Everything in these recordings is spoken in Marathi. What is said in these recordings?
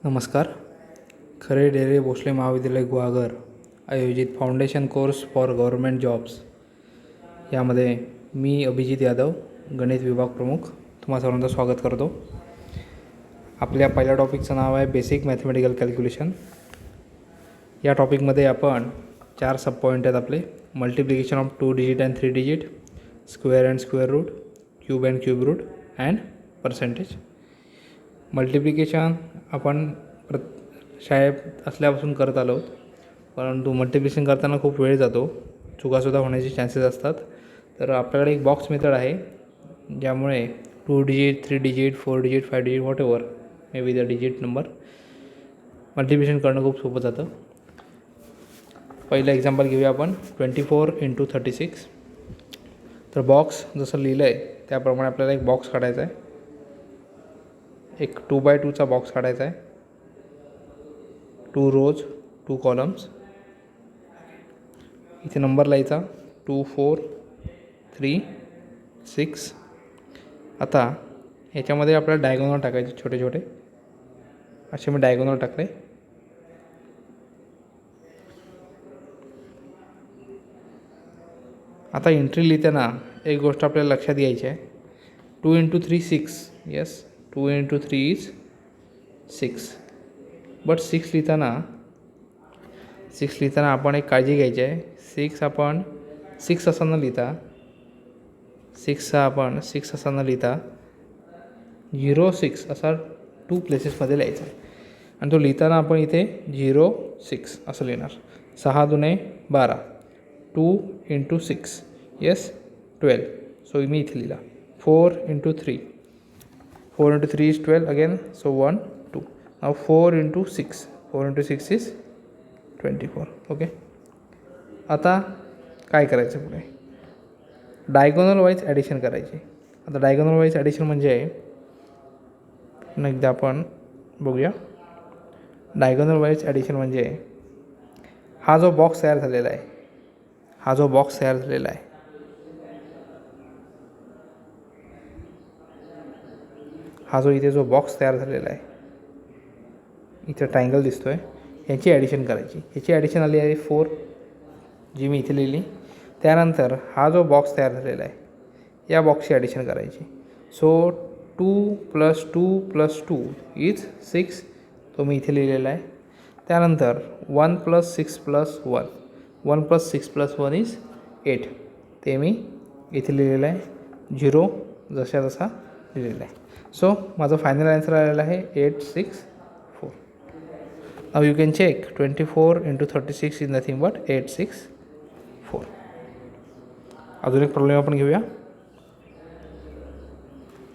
नमस्कार. खरे डेरे भोसले महाविद्यालय गुहागर आयोजित foundation course for government jobs यामध्ये मी अभिजित यादव, गणित विभाग प्रमुख, तुम्हा सर्वांचं स्वागत करतो. आपल्या पहिल्या टॉपिकचं नाव आहे बेसिक मॅथमॅटिकल कॅल्क्युलेशन. या टॉपिकमध्ये आपण 4 सब पॉईंट आहेत आपले: multiplication of 2 digit and 3 digit, square and square root, cube and cube root and percentage. Multiplication आपण शाळेत असल्यापासून करत आलो, परंतु मल्टिप्लिकेशन करताना खूप वेळ जातो, चुकासुद्धा होण्याचे चान्सेस असतात. तर आपल्याकडे एक बॉक्स मेथड आहे, ज्यामुळे 2 digit, 3 digit, 4 digit, 5 digit, what ever may be the digit number multiplication करणं खूप सोपं जातं. पहिलं एक्झाम्पल घेऊया आपण. 24 × 36. तर बॉक्स जसं लिहिलं आहे त्याप्रमाणे आपल्याला एक बॉक्स काढायचा आहे. एक 2x2चा बॉक्स काढायचा आहे. 2 रोज, 2 कॉलम्स. इथे नंबर लिहायचा 2, 4, 3, 6. आता ह्याच्यामध्ये आपल्याला डायगोनल टाकायचे छोटे छोटे. असे मी डायगोनल टाकले. आता एंट्री लिहिताना एक गोष्ट आपल्याला लक्षात घ्यायची आहे. 2 × 3 6. Yes, 2 × 3 is 6. बट 6 लिहिताना आपण एक काळजी घ्यायची आहे. 6 आपण 6 असा न लिहिता 06 असा 2 प्लेसेसमध्ये लिहायचा आहे. आणि तो लिहिताना आपण इथे 06 असं लिहिणार. 6 दुने 12, 2 × 6, येस 12. सो मी इथे लिहिला 4 × 3. 4 × 3 is 12 again, so 1, 2. Now 4 × 6. 4 × 6 is 24. Okay. आता काय करायचं पुढे? डायगोनल वाईज ॲडिशन करायची. आता डायगोनल वाईज ॲडिशन म्हणजे एकदा आपण बघूया. डायगोनल वाईज ॲडिशन म्हणजे हा जो बॉक्स तयार झालेला आहे, हा जो इथे जो बॉक्स तयार झालेला आहे, इथे ट्रायंगल दिसतो आहे, ह्याची ॲडिशन करायची. ह्याची ॲडिशन आली आहे 4, जी मी इथे लिहिली. त्यानंतर हा जो बॉक्स तयार झालेला आहे, या बॉक्सची ॲडिशन करायची. सो 2 + 2 + 2 इज 6, तो मी इथे लिहिलेला आहे. त्यानंतर 1 + 6 + 1, 1 + 6 + 1 इज 8, ते मी इथे लिहिलेलं आहे. 0 जसा तसा लिहिलेला आहे. सो माझं फायनल आन्सर आलेला आहे 864. Now you can check 24 × 36 is nothing but 864. अजून एक प्रॉब्लेम आपण घेऊया.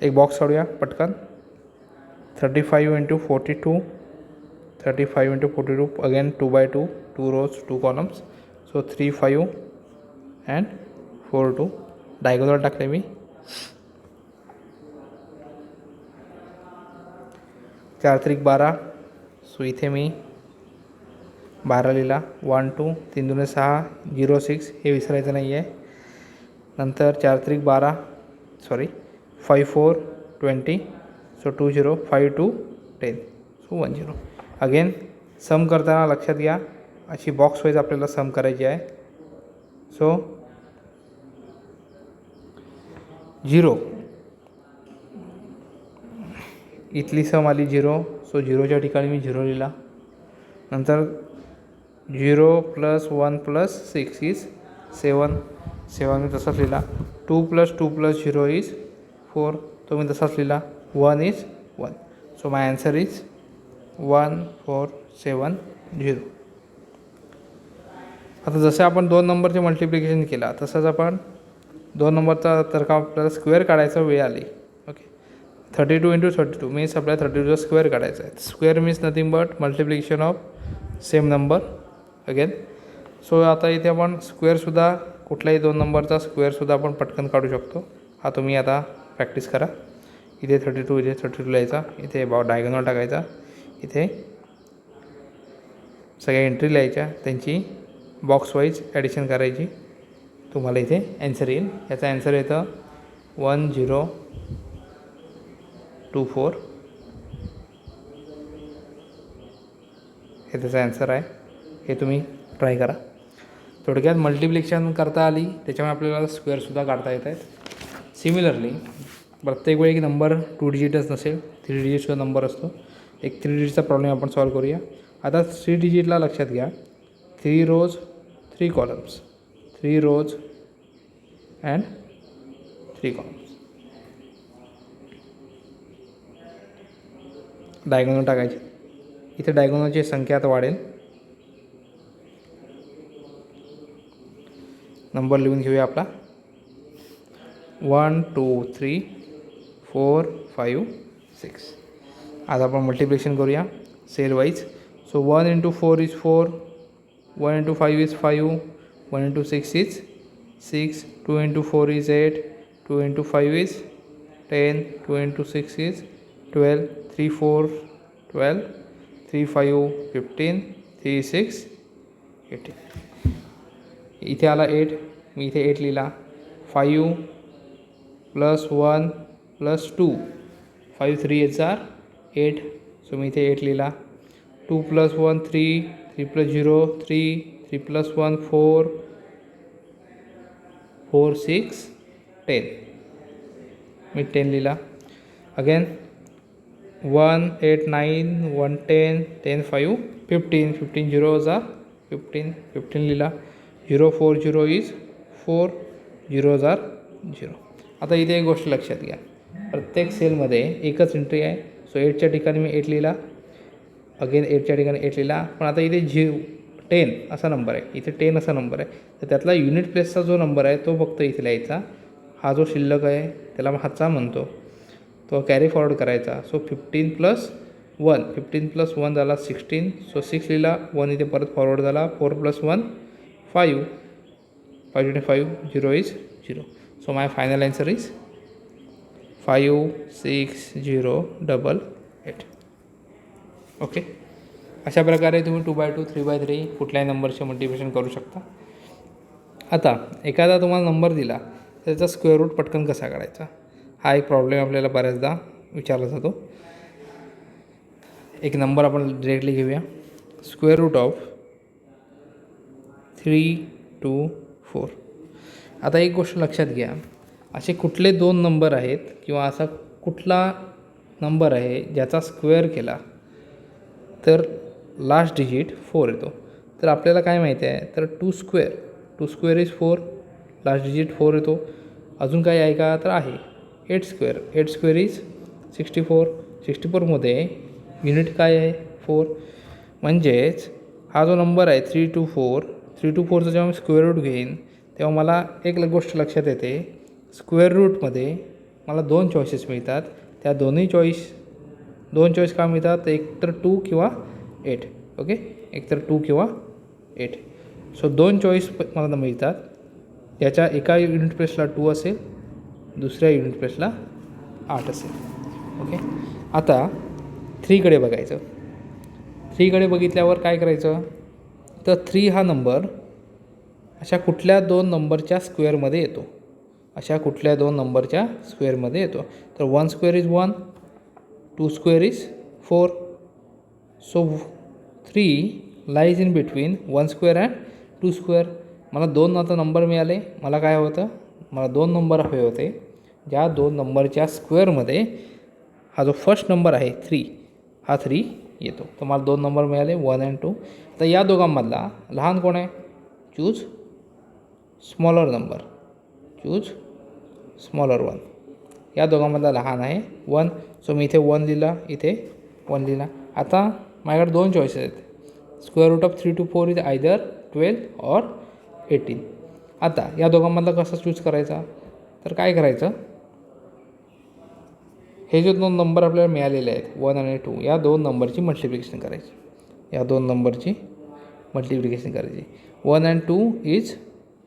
एक बॉक्स काढूया पटकन. 35 × 42, 35 × 42, again 2x2, 2 rows, 2 columns. So 3, 5 and 4, 2. Diagonal टाकले मी. 4 × 3 = 12. सो इथे मी 12 लिहिला. 1, 2, 3 दुने 6, 06 हे विसरायचं नाही आहे. नंतर 4 × 3 = 12, 5, 4, 20. सो 2 0, 5, 2, 10. सो 1 0. अगेन सम करताना लक्षात घ्या, अशी बॉक्स वाईज आपल्याला सम करायची आहे. सो 0, इथली सम आली 0, सो 0च्या ठिकाणी मी 0 लिहिला. नंतर 0 + 1 + 6 इज 7, 7 मी तसाच लिहिला. 2 + 2 + 0 इज 4, तो मी तसाच लिहिला. 1 is 1. So my answer is 1470. आता जसं आपण 2 नंबरचे मल्टिप्लिकेशन केला, तसंच आपण 2 नंबरचा तर का आपल्याला स्क्वेअर काढायचा वेळ आली. ओके. 32 × 32 मीन्स आपल्याला 32चा स्क्वेअर काढायचा आहे. Square means nothing but multiplication of same number again. So आता इथे आपण स्क्वेअरसुद्धा, कुठल्याही 2 नंबरचा स्क्वेअरसुद्धा आपण पटकन काढू शकतो. हा तुम्ही आता प्रॅक्टिस करा. इथे 32, इथे 32 लिहायचा, इथे डायगोनल टाकायचा, इथे सगळ्या एंट्री लिहायच्या, त्यांची बॉक्स वाईज ॲडिशन करायची. तुम्हाला इथे ॲन्सर येईल. याचा ॲन्सर येतं 1024 हे त्याचा ॲन्सर आहे. हे तुम्ही ट्राय करा. थोडक्यात मल्टिप्लिकेशन करता आली त्याच्यामुळे आपल्याला स्क्वेअरसुद्धा काढता येत आहेत. सिमिलरली प्रत्येक वेळी नंबर 2 डिजिटच नसेल, 3 डिजिटचा नंबर असतो. एक 3 डिजिटचा प्रॉब्लेम आपण सॉल्व करूया. आता 3 डिजिटला लक्षात घ्या. 3 rows 3 columns, 3 rows and 3 columns. Diagonal टाकायचे. इथे डायगोनलची संख्या आता वाढेल. नंबर लिहून घेऊया आपला 1 2 3 4 5 6. आता आपण मल्टिप्लिकेशन करूया sale wise. So 1 into 4 is 4, 1 into 5 is 5, 1 into 6 is 6, 2 into 4 is 8, 2 into 5 is 10, 2 into 6 is 12, 3 4 12, 3 5 15, 3 6 18. इथे आला 8, मी इथे 8 लिहिला. 5 + 1 + 2, 5 3 are 8, सो मी इथे 8 लिहिला. 2 + 1 3, 3 + 0 3, 3 + 1 4, 4 6 10, मी 10 लिहिला. अगेन 1 8 9, 1 10, 10 5 15, 15 zeros are 15, 15 लिहिला. 0 4 0 is 4, zeros are 0. आता इथे एक गोष्ट लक्षात घ्या, प्रत्येक सेलमध्ये एकच एंट्री आहे. सो 8च्या ठिकाणी मी 8 लिहिला. अगेन 8च्या ठिकाणी 8 लिहिला. पण आता इथे 10 असा नंबर आहे, इथे 10 असा नंबर आहे. तर त्यातला युनिट प्लेसचा जो नंबर आहे तो फक्त इथे लिहायचा. हा जो शिल्लक आहे त्याला हाचा म्हणतो, तो कॅरी फॉरवर्ड करायचा. सो 15 + 1, 15 + 1 झाला 16. सो 6 लिहिला. 1 इथे परत फॉरवर्ड झाला. 4 + 1 5, 5 5 0 is 0. So my final answer is 5 6 0 8 8. Okay. अशा प्रकारे तुम्ही 2/2 3/3 कुठल्याही नंबरचे मल्टिप्लिकेशन करू शकता. आता एखादा तुम्हाला नंबर दिला त्याचा स्क्वेअर रूट पटकन कसा काढायचा, हा एक प्रॉब्लेम आपल्याला बऱ्याचदा विचारला जातो. एक नंबर आपण डिरेक्टली घेऊया. Square root of 3 2 4. आता एक गोष्ट लक्षात घ्या, असे कुठले 2 नंबर आहेत किंवा असा कुठला नंबर आहे ज्याचा स्क्वेअर केला तर लास्ट डिजिट 4 येतो. तर आपल्याला काय माहिती आहे, तर 2 स्क्वेअर इज 4, लास्ट डिजिट 4 येतो. अजून काही आहे का, तर आहे 8 स्क्वेअर इज 64. 64मध्ये युनिट काय आहे 4. म्हणजेच हा जो नंबर आहे 3 2 4, 3 2 4चं जेव्हा मी स्क्वेअर रूट घेईन तेव्हा मला एक गोष्ट लक्षात येते, स्क्वेअर रूटमध्ये मला 2 चॉईसेस मिळतात. त्या दोन चॉईस का मिळतात, एक तर 2 किंवा 8. ओके, एक तर 2 किंवा 8. सो 2 चॉईस मला मिळतात. याच्या एका युनिट प्लेसला 2 असेल, दुसऱ्या युनिट प्लेसला 8 असेल. ओके. आता 3कडे बघायचं. 3कडे बघितल्यावर काय करायचं, तर 3 हा नंबर अशा कुठल्या 2 नंबरच्या स्क्वेअरमध्ये येतो, अशा कुठल्या 2 नंबरच्या स्क्वेअरमध्ये येतो. तर 1 square is 1, 2 square is 4. So 3 lies in between 1 square and 2 square. मला 2 आता नंबर मिळाले. मला काय होतं, मला 2 नंबर हवे होते ज्या 2 नंबरच्या स्क्वेअरमध्ये हा जो फर्स्ट नंबर आहे 3, हा 3 येतो. तर मला 2 नंबर मिळाले 1 and 2. तर या दोघांमधला लहान कोण आहे, choose smaller number, choose smaller 1. या दोघांमधला लहान आहे 1. सो मी इथे 1 लिहिला, इथे 1 लिहिला. आता माझ्याकडे 2 चॉईसेस आहेत. Square root of 3 to 4 is either 12 or 18. आता या दोघांमधला कसा चूज करायचा, तर काय करायचं, हे जे 2 नंबर आपल्याला मिळालेले आहेत 1 आणि 2, या 2 नंबरची मल्टिप्लिकेशन करायची. या 2 नंबरची मल्टिप्लिकेशन करायची. 1 and 2 इज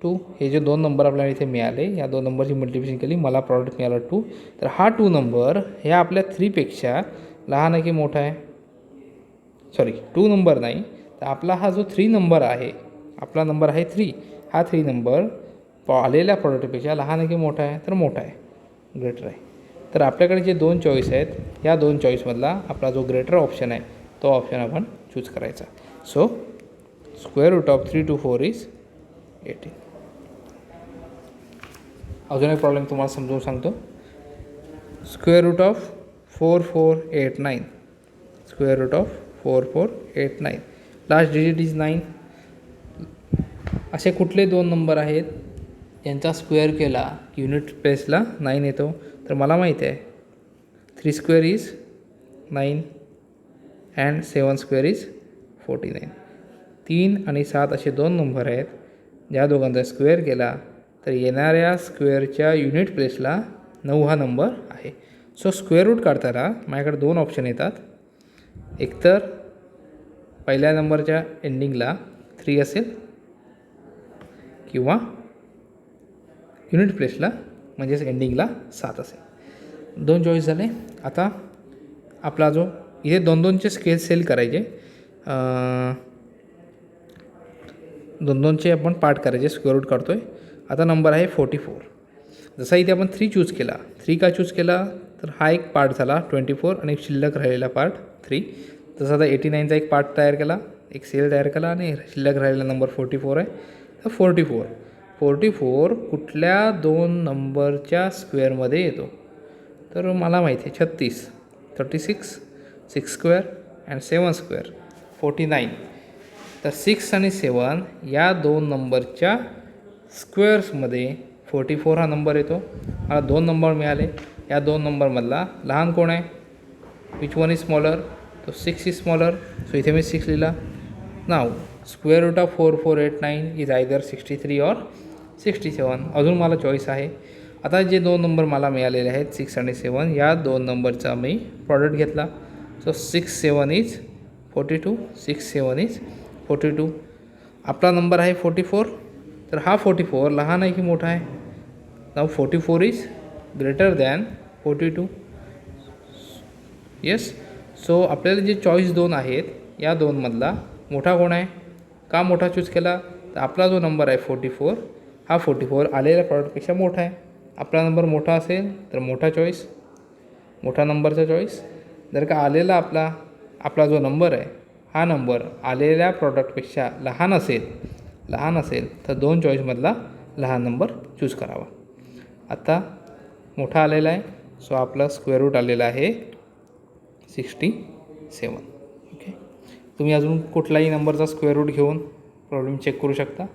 2. हे जे 2 नंबर आपल्याला इथे मिळाले, या 2 नंबरची मल्टिप्लिकेशन केली, मला प्रॉडक्ट मिळाला 2. तर हा 2 नंबर हे आपल्या 3पेक्षा लहान आहे की मोठा आहे, सॉरी 2 नंबर नाही, तर आपला हा जो 3 नंबर आहे, आपला नंबर आहे 3, हा 3 नंबर आलेल्या प्रॉडक्टपेक्षा लहान आहे की मोठा आहे, तर मोठा आहे, ग्रेटर आहे. तर आपल्याकडे जे 2 चॉईस आहेत, या 2 चॉईसमधला आपला जो ग्रेटर ऑप्शन आहे तो ऑप्शन आपण चूज करायचा. So square root of 3 to 4 is 18. अजून एक प्रॉब्लेम तुम्हाला समजून सांगतो. Square root of 4489. Square root of 4489. Last digit is 9. असे कुठले दोन नंबर आहेत यांचा स्क्वेअर केला युनिट प्लेसला 9 येतो? तर मला माहिती आहे 3 square is 9 and 7 square is 49. 3 आणि 7 असे दोन नंबर आहेत ज्या दोघांचा स्क्वेअर केला तर येणाऱ्या स्क्वेअरच्या युनिट प्लेसला 9 हा नंबर आहे. सो स्क्वेअर रूट काढताना माझ्याकडे दोन ऑप्शन येतात. एकतर पहिल्या नंबरच्या एंडिंगला 3 असेल किंवा युनिट प्लेसला म्हणजेच एंडिंगला 7 असेल. दोन चॉईस झाले. आता आपला जो इथे दोन दोनचे स्केल सेल करायचे, दोन दोनचे आपण पार्ट करायचे. स्क्वेअर रूट काढतो आहे. आता नंबर आहे 44. जसा इथे आपण 3 चूज केला. 3 का चूज केला तर हा एक पार्ट झाला 24 आणि एक शिल्लक राहिलेला पार्ट 3. जसा आता 89चा एक पार्ट तयार केला, एक सेल तयार केला आणि शिल्लक राहिलेला नंबर 44 आहे. तर 44 कुठल्या दोन नंबरच्या स्क्वेअरमध्ये येतो? तर मला माहिती आहे 36, 36, 6 स्क्वेअर अँड 7 स्क्वेअर 49. तर 6 आणि 7 या दोन नंबरच्या स्क्वेअर्समध्ये 44 हा नंबर येतो. मला दोन नंबर मिळाले. या दोन नंबरमधला लहान कोण आहे? Which one is smaller? तो 6 इज स्मॉलर. सो इथे मी 6 लिहिला. Now square root of 4489 is either 63 or 67. अजून मला चॉईस आहे. आता जे दोन नंबर मला मिळालेले आहेत 6 आणि 7 या दोन नंबरचा मी प्रॉडक्ट घेतला. So 6 7 is 42. 6 7 इज 42. आपला नंबर आहे 44. तर हा 44 लहान आहे की मोठा आहे? नाव 44 is greater than 42. Yes. So आपल्याला जे चॉईस दोन आहेत या दोनमधला मोठा कोण आहे? का मोठा चूज केला? तर आपला जो नंबर आहे 44 हा 44 आलेल्या प्रॉडक्टपेक्षा मोठा आहे. आपला नंबर मोठा असेल तर मोठा चॉईस, मोठा नंबरचा चॉईस. जर का आलेला आपला जो नंबर आहे हा नंबर आलेल्या प्रॉडक्टपेक्षा लहान असेल तर दोन चॉईसमधला लहान नंबर चूज करावा. आता मोठा आलेला आहे सो आपला स्क्वेअर रूट आलेला आहे 67. ओके. तुम्ही अजून कुठलाही नंबरचा स्क्वेअर रूट घेऊन प्रॉब्लेम चेक करू शकता.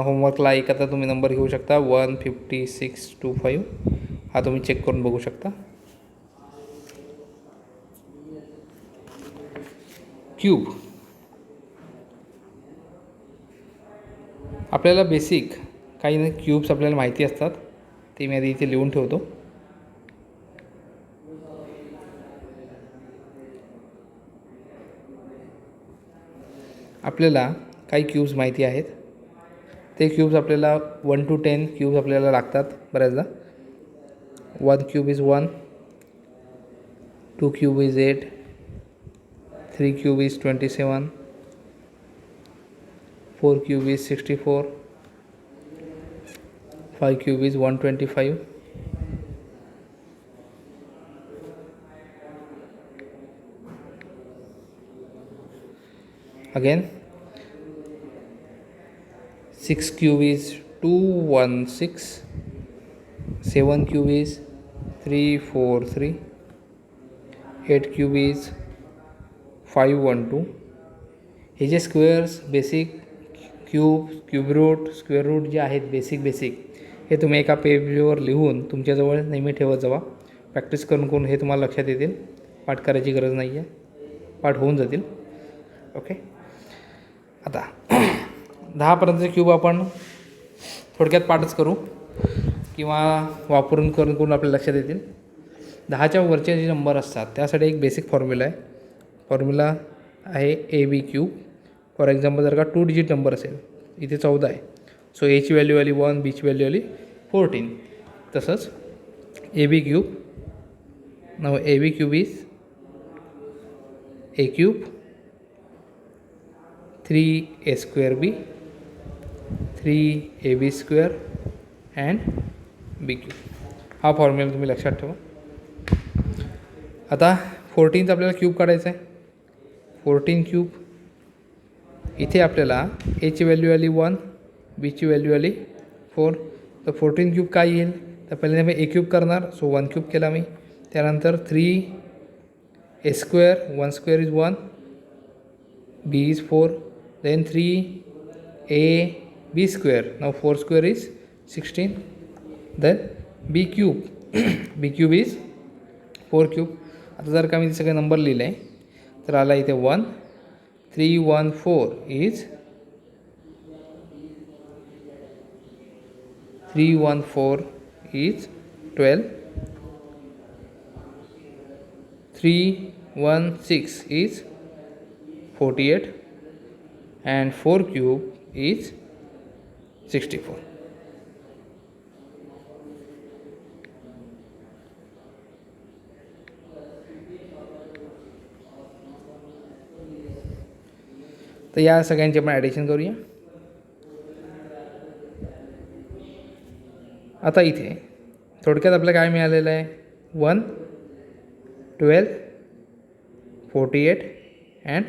होमवर्कला एक आता तुम्ही नंबर घेऊ शकता 15625. हा तुम्ही चेक करून बघू शकता. क्यूब. आपल्याला बेसिक काही क्यूब्स आपल्याला माहिती असतात ते मी आधी इथे लिहून ठेवतो. आपल्याला काही क्यूब्स माहिती आहेत. ते क्यूब्स आपल्याला 1 to 10 क्यूब्स आपल्याला लागतात बऱ्याचदा. 1 cube is 1, 2 cube is 8, 3 cube is 27, 4 cube is 64, 5 cube is 125. Again 6 cube is 216, 7 cube is 343, 8 cube is 512. हे जे squares basic cube root square root जे आहेत बेसिक हे तुम्ही एका पेजवर लिहून तुमच्याजवळ नेहमी ठेवत जावा. प्रॅक्टिस करून हे तुम्हाला लक्षात येतील. पाठ करायची गरज नाही आहे, पाठ होऊन जातील. ओके. आता 10पर्यंतचे क्यूब आपण थोडक्यात पाठच करू किंवा वापरून करून आपल्याला लक्षात येतील. 10च्या वरचे जे नंबर असतात त्यासाठी एक बेसिक फॉर्म्युला आहे. फॉर्म्युला आहे AB क्यूब. फॉर एक्झाम्पल जर का 2 डिजिट नंबर असेल, इथे 14 आहे, सो Aची व्हॅल्यू आली 1, Bची व्हॅल्यू आली 14. तसंच AB cube. Now AB cube is A cube 3A square B, 3AB square and B cube. हा फॉर्म्युला तुम्ही लक्षात ठेवा. आता 14चा आपल्याला क्यूब काढायचा आहे. 14 क्यूब. इथे आपल्याला एची व्हॅल्यू आली 1, बीची व्हॅल्यू आली 4. तर 14 क्यूब काय येईल, तर पहिले मी ए क्यूब करणार. सो 1 क्यूब केला मी. त्यानंतर 3 A square, 1 square is 1, B is 4, then 3 A B square, now 4 square is 16, then B cube, B cube is 4 cube. आता जर का मी सगळे नंबर लिहिले तर आला इथे 1, 3 1 4 is 3 1 4 is 12, 3 1 6 is 48, and 4 cube is 64. तर या सगळ्यांचे आपण ॲडिशन करूया. आता इथे थोडक्यात आपल्याला काय मिळालेलं आहे, 1 12 48 अँड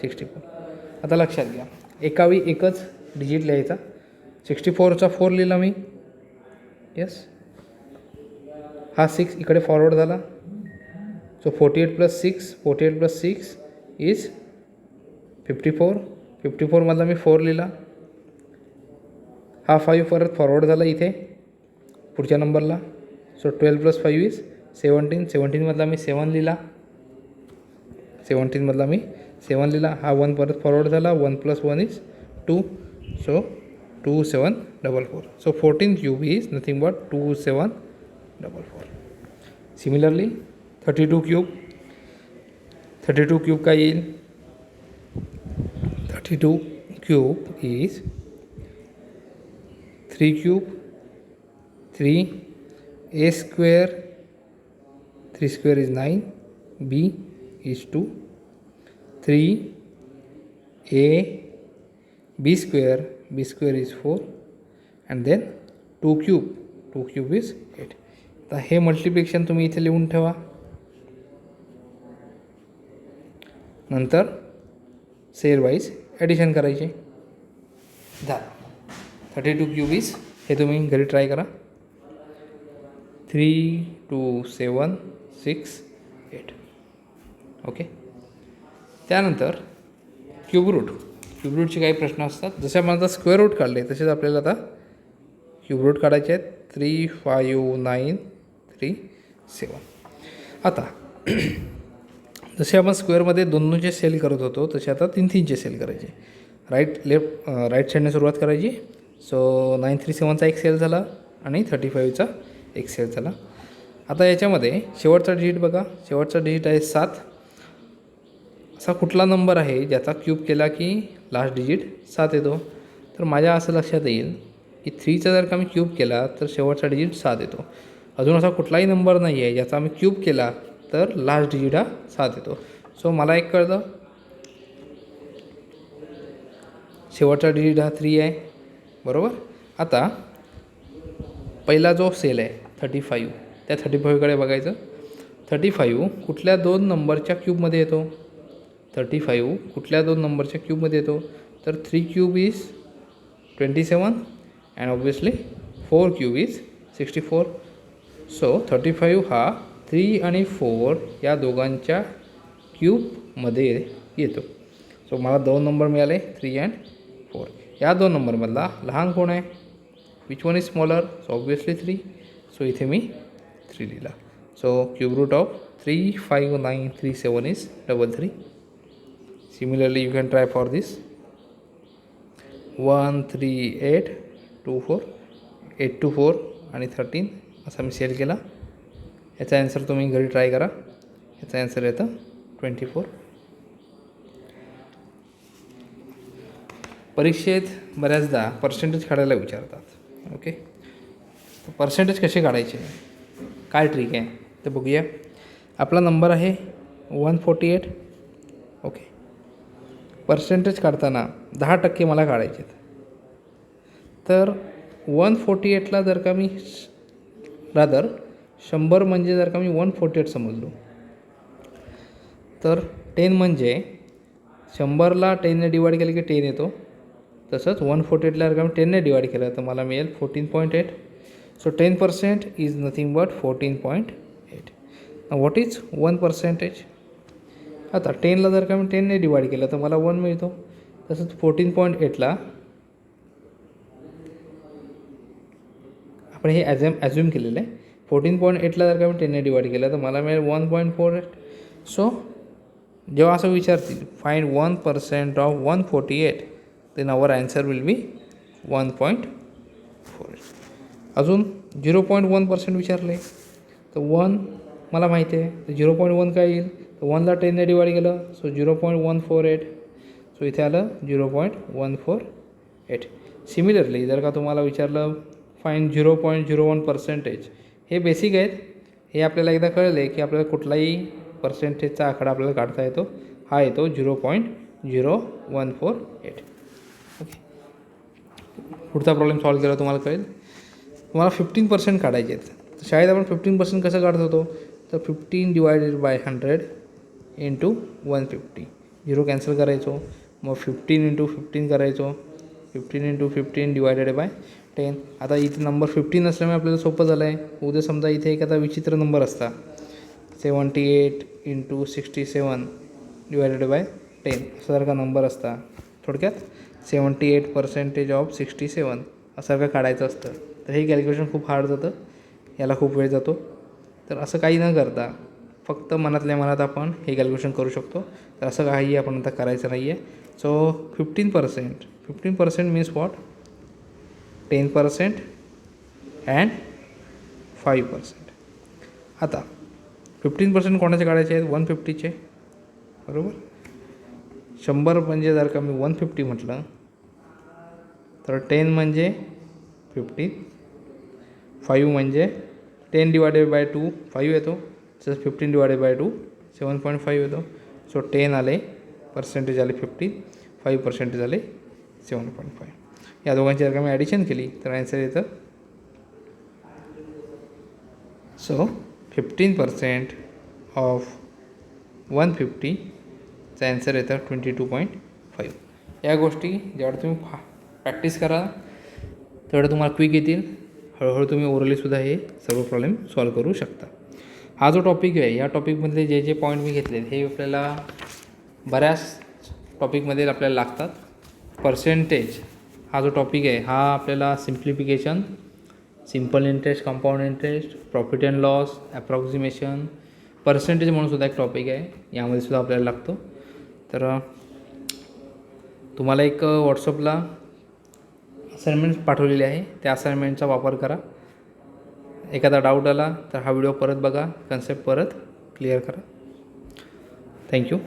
64. आता लक्षात घ्या, एकावी एकच डिजिट लिहायचा. 64चा 4 लिहिला मी, यस. हा 6 इकडे फॉरवर्ड झाला. So 48 plus 6, 48 plus 6 is 54. 54मधला मी 4 लिहिला. हा 5 परत फॉरवर्ड झाला इथे पुढच्या नंबरला. So 12 plus 5 is 17. 17मधला मी 7 लिहिला. 17मधला मी 7 लिहिला. हा 1 परत फॉरवर्ड झाला. 1 plus 1 is 2. So 2744. So 14 cube is nothing but 2744. Similarly 32 cube. 32 cube काय येईल, 32 cube is 3 cube, 3 a square, 3 square is 9, b is 2, 3 a b square is 4, and then 2 cube is 8. तर हे मल्टिप्लिकेशन तुम्ही इथे लिहून ठेवा. नंतर सेल वाईज ॲडिशन करायचे. झालं. 32 क्यूब इज, हे तुम्ही घरी ट्राय करा. 3 2 7 6 8. ओके. त्यानंतर क्यूब रूटचे काही प्रश्न असतात. जसे आपण आता स्क्वेअर रूट काढले तसेच आपल्याला आता क्यूब रूट काढायचे आहेत. 3 5 9 3 7. आता जसे आपण स्क्वेअरमध्ये 2चे सेल करत होतो तसे आता 3चे सेल करायचे. राईट साईडने सुरुवात करायची. सो 937चा एक सेल झाला आणि 35चा एक सेल झाला. आता याच्यामध्ये शेवटचा डिजिट बघा. शेवटचा डिजिट आहे 7. असा कुठला नंबर आहे ज्याचा क्यूब केला की लास्ट डिजिट 7 येतो. तर माझ्या असं लक्षात येईल की 3चा जर का मी क्यूब केला तर शेवटचा डिजिट 7 येतो. अजून असा कुठलाही नंबर नाही आहे ज्याचा मी क्यूब केला तर लास्ट डिजिट हा 7 येतो. सो मला एक कळलं, शेवटचा डिजिट हा 3 आहे, बरोबर. आता पहिला जो सेल आहे 35, त्या 35कडे बघायचं. 35 कुठल्या 2 नंबरच्या क्यूबमध्ये येतो, 35 कुठल्या 2 नंबरच्या क्यूबमध्ये येतो. तर 3 cube is 27 and obviously 4 cube is 64. So 35 हा 3 आणि 4 या दोघांच्या क्यूबमध्ये येतो. सो मला 2 नंबर मिळाले, 3 अँड 4. या 2 नंबरमधला लहान कोण आहे, which one is smaller, so obviously 3. So इथे मी 3 लिहिला. So cube root of 3 5 9 3 7 is 33. Similarly you can try for this. 1 3 8 2 4 8 2 4 आणि 13 असा मी सेल केला. याचा ॲन्सर तुम्ही घरी ट्राय करा. याचा ॲन्सर येतं 24. परीक्षेत बऱ्याचदा पर्सेंटेज काढायला विचारतात. ओके, तर पर्सेंटेज कसे काढायचे, काय ट्रिक आहे ते बघूया. आपला नंबर आहे 148. ओके, पर्सेंटेज काढताना 10% मला काढायचे आहेत. तर 148ला जर का मी 100 म्हणजे जर का मी 148 समजलो तर 10 म्हणजे 100ला 10ने डिवाईड केलं की 10 येतो. तसंच 148ला जर का मी 10ने डिवाईड केलं तर मला मिळेल 14.8. So 10% is nothing but 14.8. What is 1%? आता 10ला जर का मी 10ने डिवाईड केलं तर मला 1 मिळतो. तसंच 14.8ला आपण हे ॲझ्युम केलेलं आहे. 14.8ला जर का मी 10ने डिवाईड केलं तर मला मिळेल 1.48. सो जेव्हा असं विचारतील find 1% of 148 then our answer will be 1.48. अजून 0.1% विचारले तर 1 मला माहिती आहे, तर 0.1 काय येईल, तर 1ला 10ने डिवाईड केलं सो 0.148. सो इथे आलं 0.148. सिमिलरली जर का तुम्हाला विचारलं फाईन 0.01%, हे बेसिक आहेत. हे आपल्याला एकदा कळलं आहे की आपल्याला कुठलाही पर्सेंटेजचा आकडा आपल्याला काढता येतो. हा येतो 0.0148. ओके, पुढचा प्रॉब्लेम सॉल्व केला तुम्हाला कळेल. तुम्हाला 15% काढायचे आहेत. तर शाळेत आपण 15% कसं काढत होतो, तर 15 डिवायडेड बाय 100 इंटू 150. 0 कॅन्सल करायचो, मग 15 इंटू 15 करायचो. 15 इंटू 15 डिवायडेड बाय 10. आता इथे नंबर 15 असल्यामुळे आपल्याला सोपं झालं आहे. उद्या समजा इथे एखादा विचित्र नंबर असता, 78 इंटू 67 डिवायडेड बाय 10 असा जर का नंबर असता, थोडक्यात 78% ऑफ 67 असं का काढायचं असतं, तर हे कॅल्क्युलेशन खूप हार्ड जातं, याला खूप वेळ जातो. तर असं काही न करता फक्त मनातल्या मनात आपण हे कॅल्क्युलेशन करू शकतो. तर असं काही आपण आता करायचं नाही आहे. So 15% means what, 10% and 5%. आता 15% कोणाचे काढायचे आहेत, 150चे, बरोबर. 100 म्हणजे जर का मी 150 म्हटलं तर 10 म्हणजे 50, 5 म्हणजे 10 डिवायडेड बाय 2 5 येतो, तसंच 15 डिवायडेड बाय 2 7.5 येतो. सो 10 आले, पर्सेंटेज आले 50, 5% आले 7.5. या दोघांची जर का मी ॲडिशन केली तर आन्सर येतं. सो 15% ऑफ 150चा आन्सर येतं 22.5. या गोष्टी जेवढं तुम्ही प्रॅक्टिस करा तेवढं तुम्हाला क्विक येतील. हळूहळू तुम्ही ओरलीसुद्धा हे सर्व प्रॉब्लेम सॉल्व करू शकता. हा जो टॉपिक आहे, या टॉपिकमधले जे जे पॉईंट मी घेतले हे आपल्याला बऱ्याच टॉपिकमध्ये आपल्याला लागतात. पर्सेंटेज हा जो टॉपिक आहे हा आपल्याला simplification, simple interest, compound interest, profit and loss, approximation, percentage म्हणून सुद्धा एक टॉपिक आहे, यामध्ये सुद्धा आपल्याला लागतो. तर तुम्हाला एक व्हॉट्सअपला असाइनमेंट्स पाठवलेली आहे, त्या असाइनमेंटचा वापर करा. एखादा डाऊट आला तर हा व्हिडिओ परत बघा, कन्सेप्ट परत क्लिअर करा. थँक्यू.